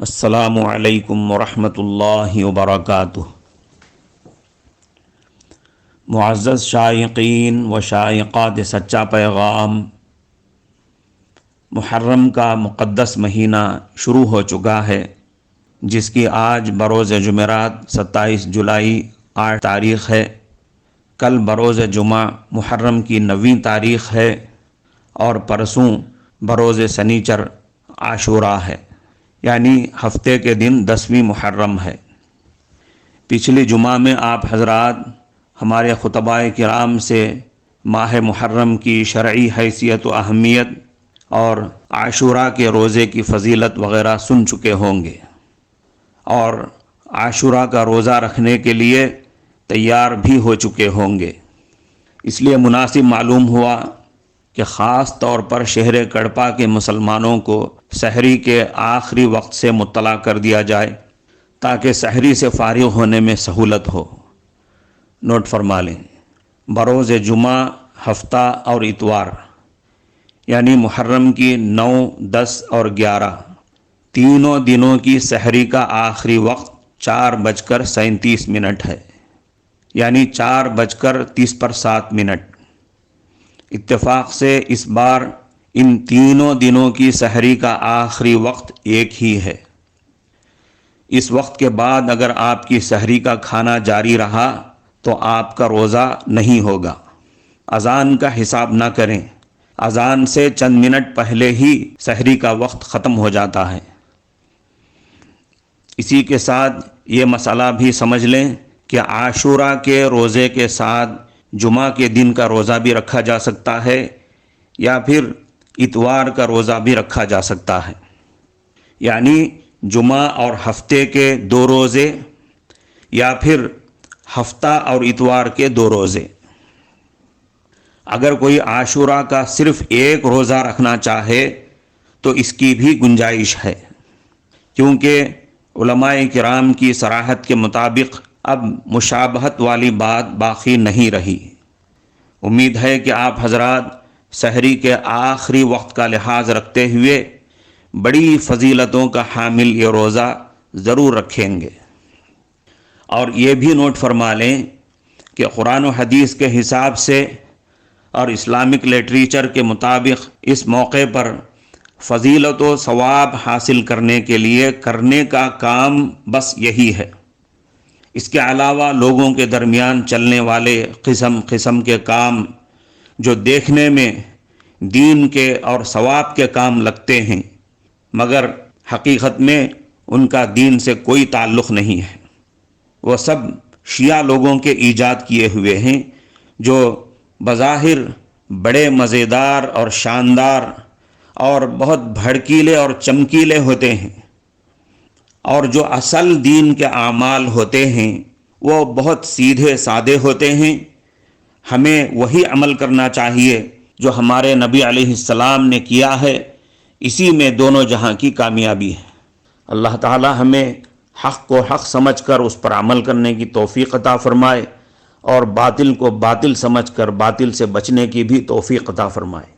السلام علیکم ورحمۃ اللہ وبرکاتہ۔ معزز شائقین و شائقات سچا پیغام، محرم کا مقدس مہینہ شروع ہو چکا ہے، جس کی آج بروز جمعرات 27 جولائی 8 تاریخ ہے۔ کل بروز جمعہ محرم کی 9ویں تاریخ ہے اور پرسوں بروز سنیچر عاشوراء ہے، یعنی ہفتے کے دن 10ویں محرم ہے۔ پچھلی جمعہ میں آپ حضرات ہمارے خطباء کرام سے ماہ محرم کی شرعی حیثیت و اہمیت اور عاشوراء کے روزے کی فضیلت وغیرہ سن چکے ہوں گے، اور عاشوراء کا روزہ رکھنے کے لیے تیار بھی ہو چکے ہوں گے۔ اس لیے مناسب معلوم ہوا کہ خاص طور پر شہر کڑپا کے مسلمانوں کو سحری کے آخری وقت سے مطلع کر دیا جائے تاکہ سحری سے فارغ ہونے میں سہولت ہو۔ نوٹ فرما لیں، بروز جمعہ، ہفتہ اور اتوار یعنی محرم کی 9، 10 اور 11 تینوں دنوں کی سحری کا آخری وقت 4:37 ہے، یعنی 4:30 اتفاق سے اس بار ان تینوں دنوں کی سحری کا آخری وقت ایک ہی ہے۔ اس وقت کے بعد اگر آپ کی سحری کا کھانا جاری رہا تو آپ کا روزہ نہیں ہوگا۔ اذان کا حساب نہ کریں، اذان سے چند منٹ پہلے ہی سحری کا وقت ختم ہو جاتا ہے۔ اسی کے ساتھ یہ مسئلہ بھی سمجھ لیں کہ عاشوراء کے روزے کے ساتھ جمعہ کے دن کا روزہ بھی رکھا جا سکتا ہے یا پھر اتوار کا روزہ بھی رکھا جا سکتا ہے، یعنی جمعہ اور ہفتے کے 2 روزے یا پھر ہفتہ اور اتوار کے 2 روزے۔ اگر کوئی عاشوراء کا صرف ایک روزہ رکھنا چاہے تو اس کی بھی گنجائش ہے، کیونکہ علماء کرام کی صراحت کے مطابق اب مشابہت والی بات باقی نہیں رہی۔ امید ہے کہ آپ حضرات سحری کے آخری وقت کا لحاظ رکھتے ہوئے بڑی فضیلتوں کا حامل یہ روزہ ضرور رکھیں گے۔ اور یہ بھی نوٹ فرما لیں کہ قرآن و حدیث کے حساب سے اور اسلامک لٹریچر کے مطابق اس موقع پر فضیلت و ثواب حاصل کرنے کے لیے کرنے کا کام بس یہی ہے۔ اس کے علاوہ لوگوں کے درمیان چلنے والے قسم قسم کے کام جو دیکھنے میں دین کے اور ثواب کے کام لگتے ہیں، مگر حقیقت میں ان کا دین سے کوئی تعلق نہیں ہے، وہ سب شیعہ لوگوں کے ایجاد کیے ہوئے ہیں، جو بظاہر بڑے مزیدار اور شاندار اور بہت بھڑکیلے اور چمکیلے ہوتے ہیں، اور جو اصل دین کے اعمال ہوتے ہیں وہ بہت سیدھے سادے ہوتے ہیں۔ ہمیں وہی عمل کرنا چاہیے جو ہمارے نبی علیہ السلام نے کیا ہے، اسی میں دونوں جہاں کی کامیابی ہے۔ اللہ تعالی ہمیں حق کو حق سمجھ کر اس پر عمل کرنے کی توفیق عطا فرمائے، اور باطل کو باطل سمجھ کر باطل سے بچنے کی بھی توفیق عطا فرمائے۔